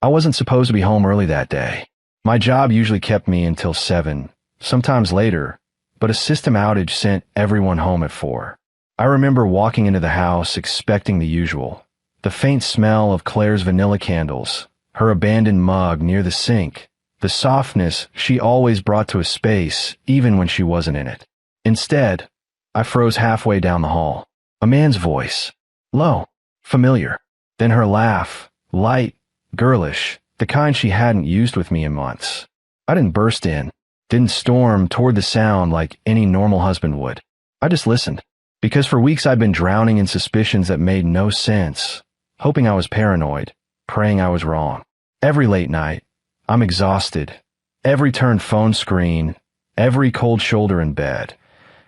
I wasn't supposed to be home early that day. My job usually kept me until 7, sometimes later, but a system outage sent everyone home at 4. I remember walking into the house expecting the usual. The faint smell of Claire's vanilla candles, her abandoned mug near the sink, the softness she always brought to a space even when she wasn't in it. Instead, I froze halfway down the hall. A man's voice. Low. Familiar. Then her laugh. Light. Girlish. The kind she hadn't used with me in months. I didn't burst in. Didn't storm toward the sound like any normal husband would. I just listened. Because for weeks I'd been drowning in suspicions that made no sense. Hoping I was paranoid. Praying I was wrong. Every late night, I'm exhausted. Every turned phone screen. Every cold shoulder in bed.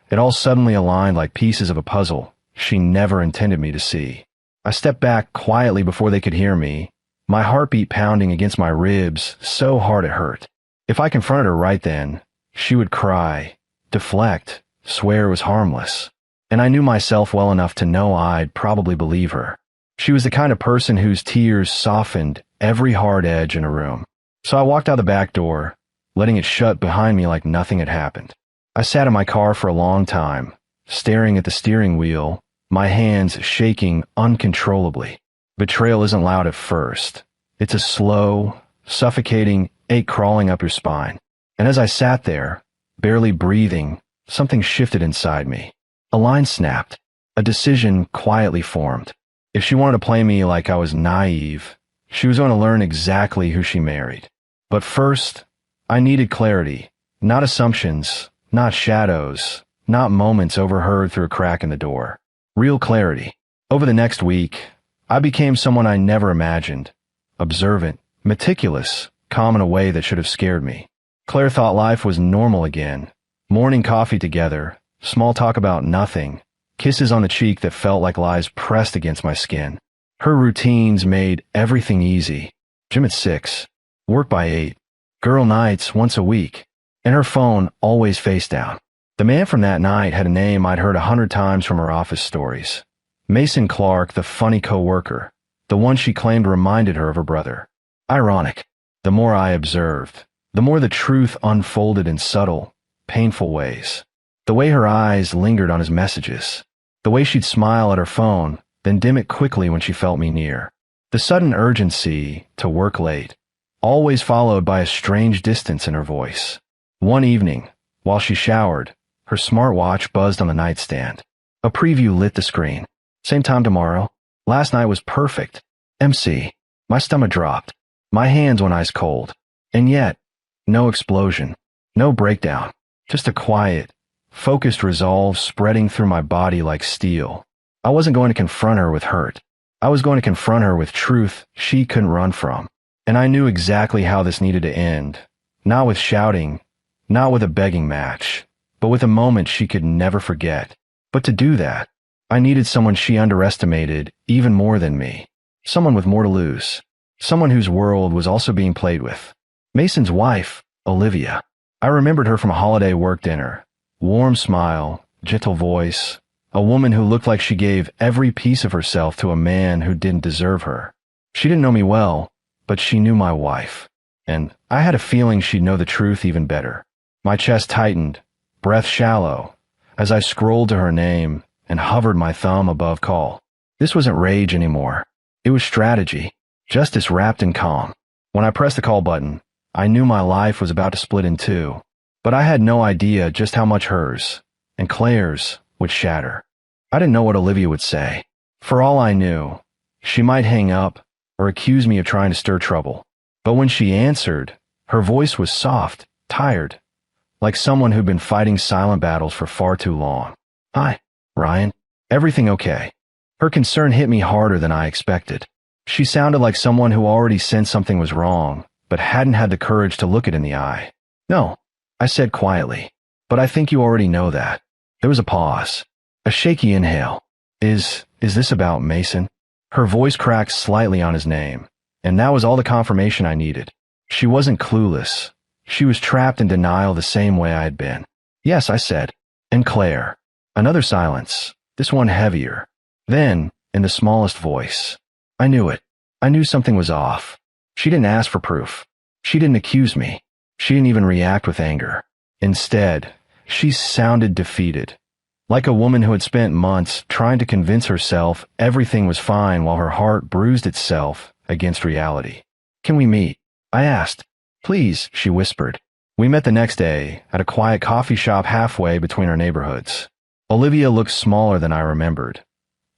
It all suddenly aligned like pieces of a puzzle she never intended me to see. I stepped back quietly before they could hear me, my heartbeat pounding against my ribs so hard it hurt. If I confronted her right then, she would cry, deflect, swear it was harmless. And I knew myself well enough to know I'd probably believe her. She was the kind of person whose tears softened every hard edge in a room. So I walked out the back door, letting it shut behind me like nothing had happened. I sat in my car for a long time, staring at the steering wheel, my hands shaking uncontrollably. Betrayal isn't loud at first. It's a slow, suffocating ache crawling up your spine. And as I sat there, barely breathing, something shifted inside me. A line snapped. A decision quietly formed. If she wanted to play me like I was naive, she was going to learn exactly who she married. But first, I needed clarity, not assumptions, not shadows, not moments overheard through a crack in the door. Real clarity. Over the next week, I became someone I never imagined. Observant, meticulous, calm in a way that should have scared me. Claire thought life was normal again. Morning coffee together, small talk about nothing, kisses on the cheek that felt like lies pressed against my skin. Her routines made everything easy. Gym at 6, work by 8, girl nights once a week, and her phone always face down. The man from that night had a name I'd heard 100 times from her office stories. Mason Clark, the funny co-worker, the one she claimed reminded her of her brother. Ironic. The more I observed, the more the truth unfolded in subtle, painful ways. The way her eyes lingered on his messages. The way she'd smile at her phone, then dim it quickly when she felt me near. The sudden urgency to work late, always followed by a strange distance in her voice. One evening, while she showered, her smartwatch buzzed on the nightstand. A preview lit the screen. Same time tomorrow. Last night was perfect. MC. My stomach dropped. My hands went ice cold. And yet, no explosion. No breakdown. Just a quiet, focused resolve spreading through my body like steel. I wasn't going to confront her with hurt. I was going to confront her with truth she couldn't run from. And I knew exactly how this needed to end. Not with shouting, not with a begging match, but with a moment she could never forget. But to do that, I needed someone she underestimated even more than me. Someone with more to lose. Someone whose world was also being played with. Mason's wife, Olivia. I remembered her from a holiday work dinner. Warm smile, gentle voice, a woman who looked like she gave every piece of herself to a man who didn't deserve her. She didn't know me well, but she knew my wife. And I had a feeling she'd know the truth even better. My chest tightened, breath shallow, as I scrolled to her name and hovered my thumb above call. This wasn't rage anymore. It was strategy, justice wrapped in calm. When I pressed the call button, I knew my life was about to split in two, but I had no idea just how much hers, and Claire's, would shatter. I didn't know what Olivia would say. For all I knew, she might hang up or accuse me of trying to stir trouble. But when she answered, her voice was soft, tired, like someone who'd been fighting silent battles for far too long. Hi, Ryan. Everything okay? Her concern hit me harder than I expected. She sounded like someone who already sensed something was wrong, but hadn't had the courage to look it in the eye. No, I said quietly, but I think you already know that. There was a pause, a shaky inhale. Is this about Mason? Her voice cracked slightly on his name, and that was all the confirmation I needed. She wasn't clueless. She was trapped in denial the same way I had been. Yes, I said. And Claire. Another silence, this one heavier. Then, in the smallest voice, I knew it. I knew something was off. She didn't ask for proof. She didn't accuse me. She didn't even react with anger. Instead, she sounded defeated, like a woman who had spent months trying to convince herself everything was fine while her heart bruised itself against reality. "Can we meet?" I asked. "Please," she whispered. We met the next day at a quiet coffee shop halfway between our neighborhoods. Olivia looked smaller than I remembered.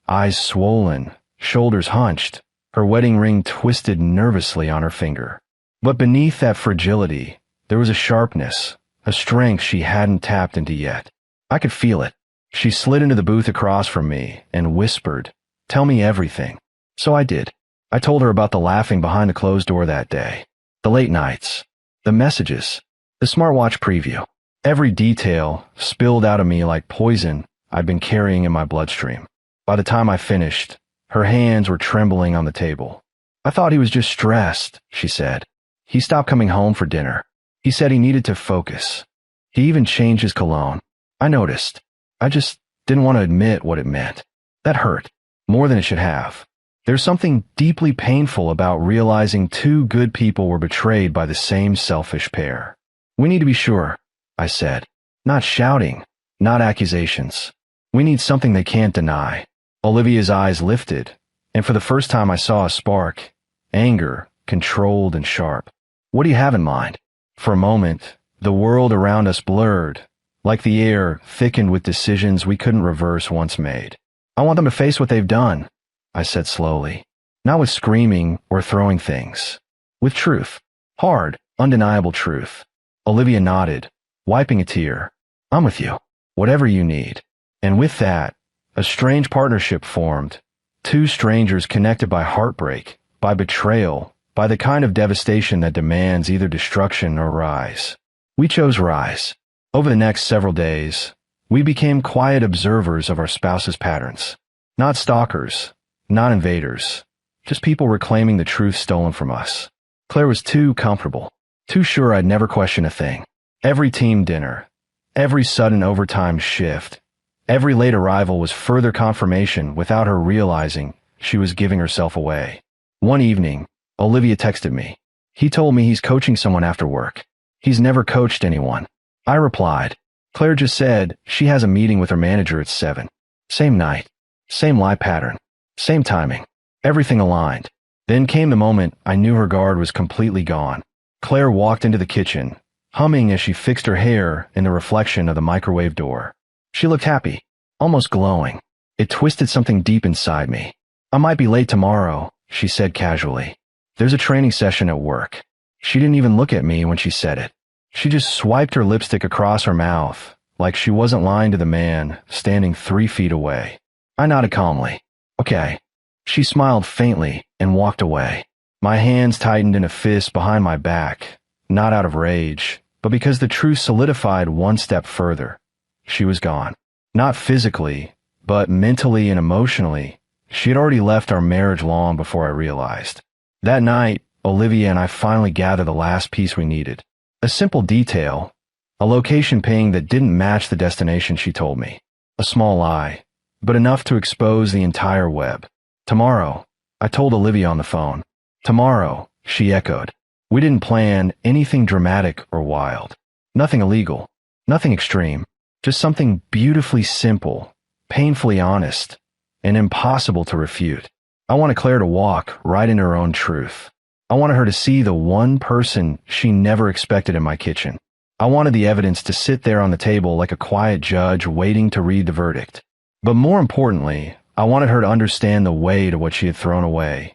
Eyes swollen, shoulders hunched, her wedding ring twisted nervously on her finger. But beneath that fragility, there was a sharpness, a strength she hadn't tapped into yet. I could feel it. She slid into the booth across from me and whispered, "Tell me everything." So I did. I told her about the laughing behind the closed door that day, the late nights, the messages, the smartwatch preview. Every detail spilled out of me like poison I'd been carrying in my bloodstream. By the time I finished, her hands were trembling on the table. "I thought he was just stressed," she said. "He stopped coming home for dinner. He said he needed to focus. He even changed his cologne. I noticed. I just didn't want to admit what it meant. That hurt, more than it should have. There's something deeply painful about realizing two good people were betrayed by the same selfish pair. We need to be sure," I said. "Not shouting, not accusations. We need something they can't deny." Olivia's eyes lifted, and for the first time I saw a spark, anger, controlled and sharp. "What do you have in mind?" For a moment, the world around us blurred, like the air thickened with decisions we couldn't reverse once made. "I want them to face what they've done," I said slowly. "Not with screaming or throwing things. With truth. Hard, undeniable truth." Olivia nodded, wiping a tear. "I'm with you. Whatever you need." And with that, a strange partnership formed. Two strangers connected by heartbreak, by betrayal, by the kind of devastation that demands either destruction or rise. We chose rise. Over the next several days, we became quiet observers of our spouses' patterns. Not stalkers, not invaders, just people reclaiming the truth stolen from us. Claire was too comfortable, too sure I'd never question a thing. Every team dinner, every sudden overtime shift, every late arrival was further confirmation without her realizing she was giving herself away. One evening, Olivia texted me. "He told me he's coaching someone after work. He's never coached anyone." I replied, "Claire just said she has a meeting with her manager at 7. Same night, same lie pattern, same timing. Everything aligned." Then came the moment I knew her guard was completely gone. Claire walked into the kitchen, humming as she fixed her hair in the reflection of the microwave door. She looked happy, almost glowing. It twisted something deep inside me. "I might be late tomorrow," she said casually. "There's a training session at work." She didn't even look at me when she said it. She just swiped her lipstick across her mouth, like she wasn't lying to the man standing 3 feet away. I nodded calmly. "Okay." She smiled faintly and walked away. My hands tightened in a fist behind my back, not out of rage, but because the truth solidified one step further. She was gone. Not physically, but mentally and emotionally. She had already left our marriage long before I realized. That night, Olivia and I finally gathered the last piece we needed. A simple detail, a location ping that didn't match the destination she told me. A small lie, but enough to expose the entire web. "Tomorrow," I told Olivia on the phone. "Tomorrow," she echoed. We didn't plan anything dramatic or wild. Nothing illegal, nothing extreme, just something beautifully simple, painfully honest, and impossible to refute. I wanted Claire to walk right into her own truth. I wanted her to see the one person she never expected in my kitchen. I wanted the evidence to sit there on the table like a quiet judge waiting to read the verdict. But more importantly, I wanted her to understand the weight of what she had thrown away,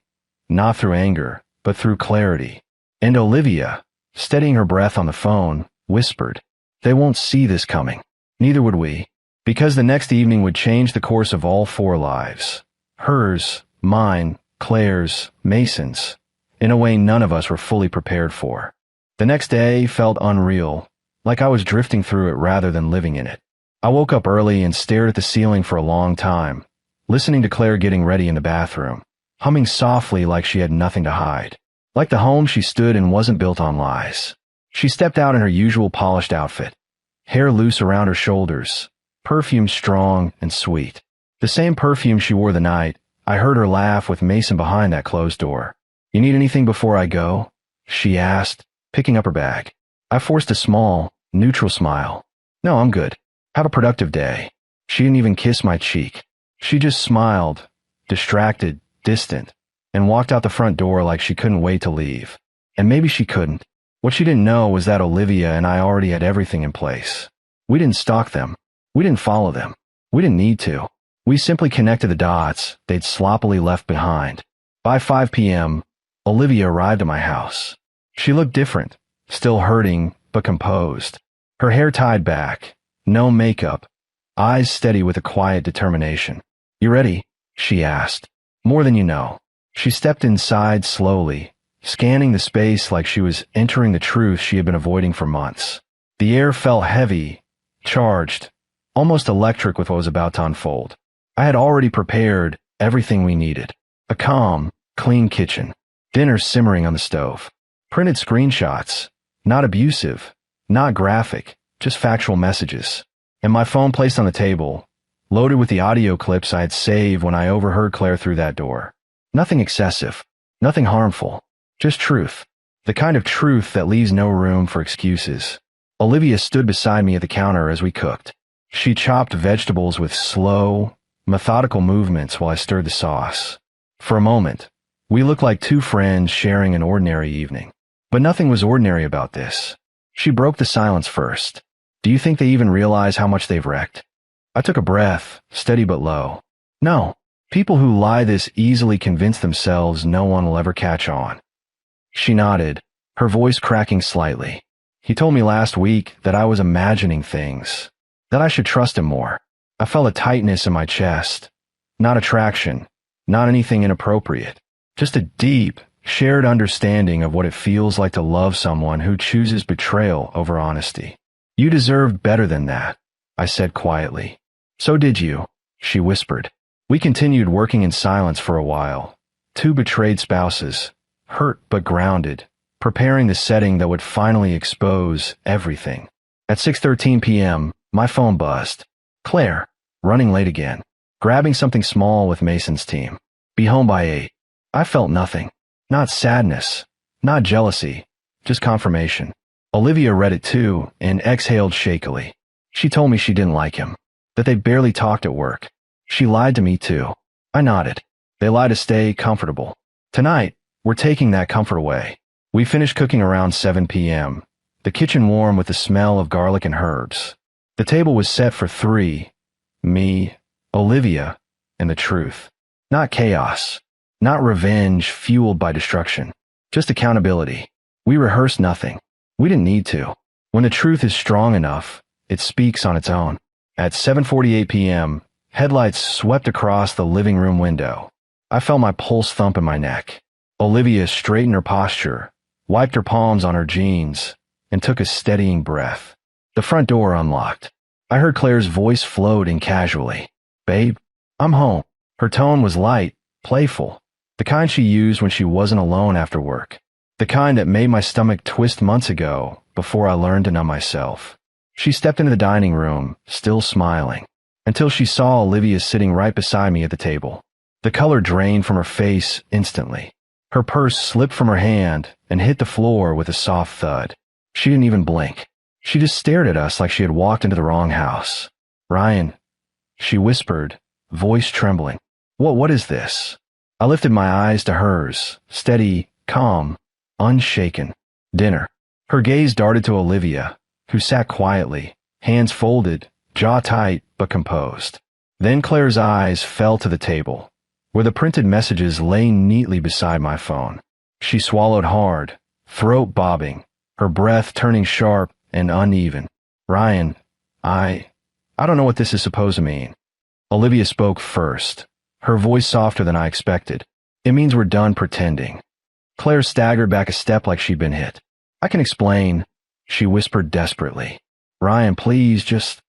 not through anger, but through clarity. And Olivia, steadying her breath on the phone, whispered, "They won't see this coming. Neither would we." Because the next evening would change the course of all 4 lives. Hers, mine, Claire's, Mason's, in a way none of us were fully prepared for. The next day felt unreal, like I was drifting through it rather than living in it. I woke up early and stared at the ceiling for a long time, listening to Claire getting ready in the bathroom, humming softly like she had nothing to hide. Like the home she stood in wasn't built on lies. She stepped out in her usual polished outfit, hair loose around her shoulders, perfume strong and sweet. The same perfume she wore the night I heard her laugh with Mason behind that closed door. You need anything before I go? She asked, picking up her bag. I forced a small, neutral smile. No, I'm good. Have a productive day. She didn't even kiss my cheek. She just smiled, distracted, distant, and walked out the front door like she couldn't wait to leave. And maybe she couldn't. What she didn't know was that Olivia and I already had everything in place. We didn't stalk them. We didn't follow them. We didn't need to. We simply connected the dots they'd sloppily left behind. By 5 p.m., Olivia arrived at my house. She looked different, still hurting, but composed. Her hair tied back, no makeup, eyes steady with a quiet determination. You ready? She asked. More than you know. She stepped inside slowly, scanning the space like she was entering the truth she had been avoiding for months. The air felt heavy, charged, almost electric with what was about to unfold. I had already prepared everything we needed. A calm, clean kitchen, dinner simmering on the stove, printed screenshots, not abusive, not graphic, just factual messages, and my phone placed on the table, loaded with the audio clips I had saved when I overheard Claire through that door. Nothing excessive, nothing harmful, just truth, the kind of truth that leaves no room for excuses. Olivia stood beside me at the counter as we cooked. She chopped vegetables with slow, methodical movements while I stirred the sauce. For a moment, we looked like two friends sharing an ordinary evening. But nothing was ordinary about this. She broke the silence first. Do you think they even realize how much they've wrecked? I took a breath, steady but low. No, people who lie this easily convince themselves no one will ever catch on. She nodded, her voice cracking slightly. He told me last week that I was imagining things, that I should trust him more. I felt a tightness in my chest. Not attraction, not anything inappropriate. Just a deep, shared understanding of what it feels like to love someone who chooses betrayal over honesty. You deserved better than that, I said quietly. So did you, she whispered. We continued working in silence for a while. Two betrayed spouses, hurt but grounded, preparing the setting that would finally expose everything. At 6:13 p.m., my phone buzzed. Claire, running late again, grabbing something small with Mason's team. Be home by 8. I felt nothing. Not sadness, not jealousy, just confirmation. Olivia read it too and exhaled shakily. She told me she didn't like him, that they barely talked at work. She lied to me too. I nodded. They lie to stay comfortable. Tonight, we're taking that comfort away. We finished cooking around 7 p.m., the kitchen warm with the smell of garlic and herbs. The table was set for 3, me, Olivia, and the truth. Not chaos, not revenge fueled by destruction, just accountability. We rehearsed nothing. We didn't need to. When the truth is strong enough, it speaks on its own. At 7:48 p.m., headlights swept across the living room window. I felt my pulse thump in my neck. Olivia straightened her posture, wiped her palms on her jeans, and took a steadying breath. The front door unlocked. I heard Claire's voice floating casually. Babe, I'm home. Her tone was light, playful, the kind she used when she wasn't alone after work. The kind that made my stomach twist months ago before I learned to numb myself. She stepped into the dining room, still smiling, until she saw Olivia sitting right beside me at the table. The color drained from her face instantly. Her purse slipped from her hand and hit the floor with a soft thud. She didn't even blink. She just stared at us like she had walked into the wrong house. Ryan, she whispered, voice trembling. What is this? I lifted my eyes to hers, steady, calm, unshaken. Dinner. Her gaze darted to Olivia, who sat quietly, hands folded, jaw tight but composed. Then Claire's eyes fell to the table, where the printed messages lay neatly beside my phone. She swallowed hard, throat bobbing, her breath turning sharp and uneven. Ryan, I don't know what this is supposed to mean. Olivia spoke first, her voice softer than I expected. It means we're done pretending. Claire staggered back a step like she'd been hit. I can explain, she whispered desperately. Ryan, please, just...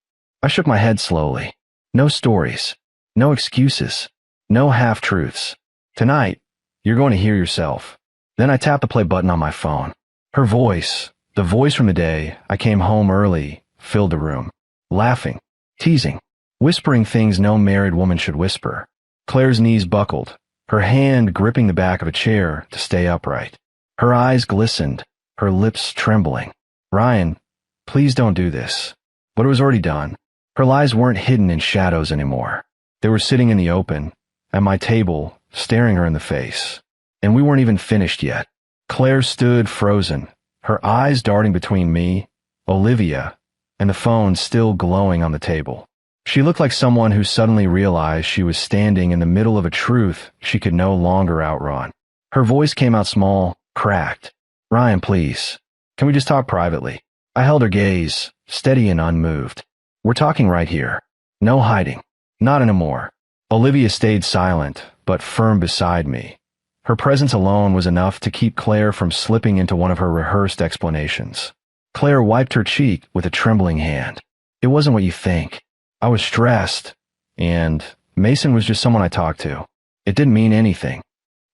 I shook my head slowly. No stories, no excuses, no half-truths. Tonight, you're going to hear yourself. Then I tapped the play button on my phone. Her voice, the voice from the day I came home early, filled the room. Laughing, teasing, whispering things no married woman should whisper. Claire's knees buckled, her hand gripping the back of a chair to stay upright. Her eyes glistened, her lips trembling. Ryan, please don't do this. But it was already done. Her lies weren't hidden in shadows anymore. They were sitting in the open, at my table, staring her in the face. And we weren't even finished yet. Claire stood frozen, her eyes darting between me, Olivia, and the phone still glowing on the table. She looked like someone who suddenly realized she was standing in the middle of a truth she could no longer outrun. Her voice came out small, cracked. Ryan, please. Can we just talk privately? I held her gaze, steady and unmoved. We're talking right here. No hiding. Not anymore. Olivia stayed silent, but firm beside me. Her presence alone was enough to keep Claire from slipping into one of her rehearsed explanations. Claire wiped her cheek with a trembling hand. It wasn't what you think. I was stressed, and Mason was just someone I talked to. It didn't mean anything.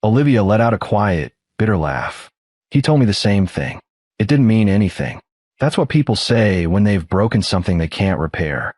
Olivia let out a quiet, bitter laugh. He told me the same thing. It didn't mean anything. That's what people say when they've broken something they can't repair.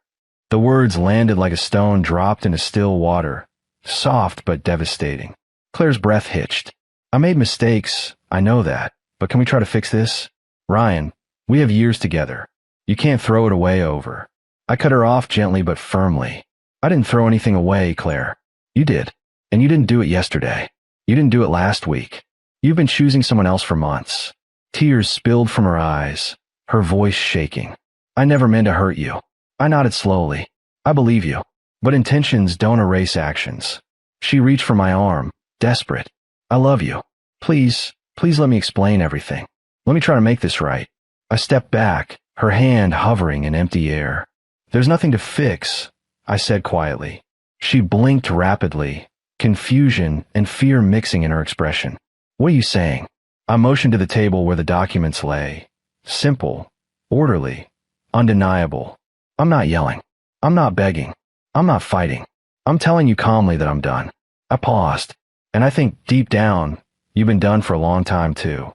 The words landed like a stone dropped into still water, soft but devastating. Claire's breath hitched. I made mistakes, I know that, but can we try to fix this? Ryan, we have years together. You can't throw it away over. I cut her off gently but firmly. I didn't throw anything away, Claire. You did. And you didn't do it yesterday. You didn't do it last week. You've been choosing someone else for months. Tears spilled from her eyes, her voice shaking. I never meant to hurt you. I nodded slowly. I believe you. But intentions don't erase actions. She reached for my arm, desperate. I love you. Please let me explain everything. Let me try to make this right. I stepped back, her hand hovering in empty air. There's nothing to fix, I said quietly. She blinked rapidly, confusion and fear mixing in her expression. What are you saying? I motioned to the table where the documents lay. Simple, orderly, undeniable. I'm not yelling. I'm not begging. I'm not fighting. I'm telling you calmly that I'm done. I paused, and I think deep down, you've been done for a long time too.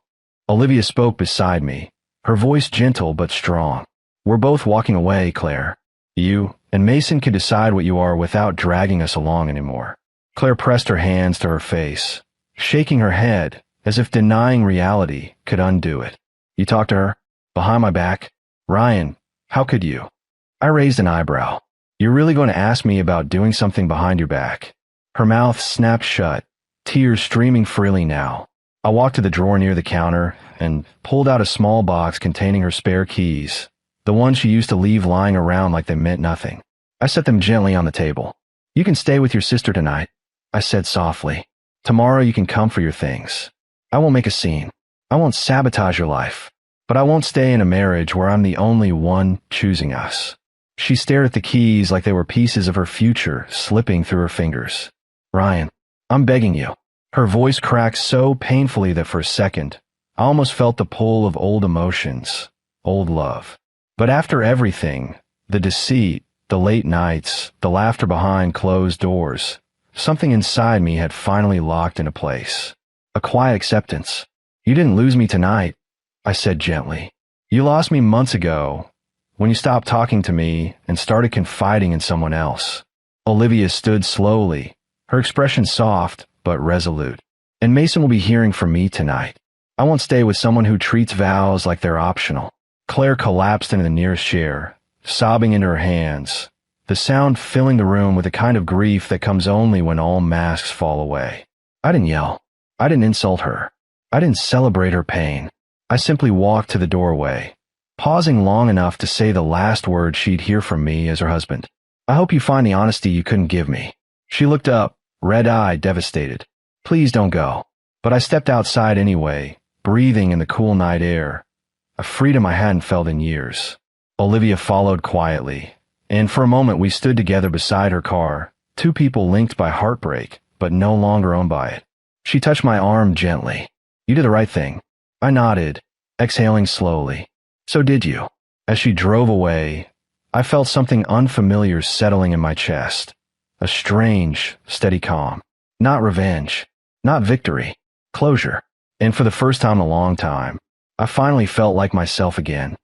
Olivia spoke beside me, her voice gentle but strong. We're both walking away, Claire. You and Mason can decide what you are without dragging us along anymore. Claire pressed her hands to her face, shaking her head as if denying reality could undo it. You talked to her? Behind my back? Ryan, how could you? I raised an eyebrow. You're really going to ask me about doing something behind your back? Her mouth snapped shut, tears streaming freely now. I walked to the drawer near the counter and pulled out a small box containing her spare keys, the ones she used to leave lying around like they meant nothing. I set them gently on the table. You can stay with your sister tonight, I said softly. Tomorrow you can come for your things. I won't make a scene. I won't sabotage your life. But I won't stay in a marriage where I'm the only one choosing us. She stared at the keys like they were pieces of her future slipping through her fingers. Ryan, I'm begging you. Her voice cracked so painfully that for a second, I almost felt the pull of old emotions, old love. But after everything, the deceit, the late nights, the laughter behind closed doors, something inside me had finally locked into place. A quiet acceptance. You didn't lose me tonight, I said gently. You lost me months ago, when you stopped talking to me and started confiding in someone else. Olivia stood slowly, her expression soft but resolute. And Mason will be hearing from me tonight. I won't stay with someone who treats vows like they're optional. Claire collapsed into the nearest chair, sobbing into her hands, the sound filling the room with a kind of grief that comes only when all masks fall away. I didn't yell. I didn't insult her. I didn't celebrate her pain. I simply walked to the doorway, pausing long enough to say the last word she'd hear from me as her husband. I hope you find the honesty you couldn't give me. She looked up, red-eyed, devastated. Please don't go. But I stepped outside anyway, breathing in the cool night air, a freedom I hadn't felt in years. Olivia followed quietly, and for a moment we stood together beside her car, two people linked by heartbreak, but no longer owned by it. She touched my arm gently. You did the right thing. I nodded, exhaling slowly. So did you. As she drove away, I felt something unfamiliar settling in my chest. A strange, steady calm. Not revenge. Not victory. Closure. And for the first time in a long time, I finally felt like myself again.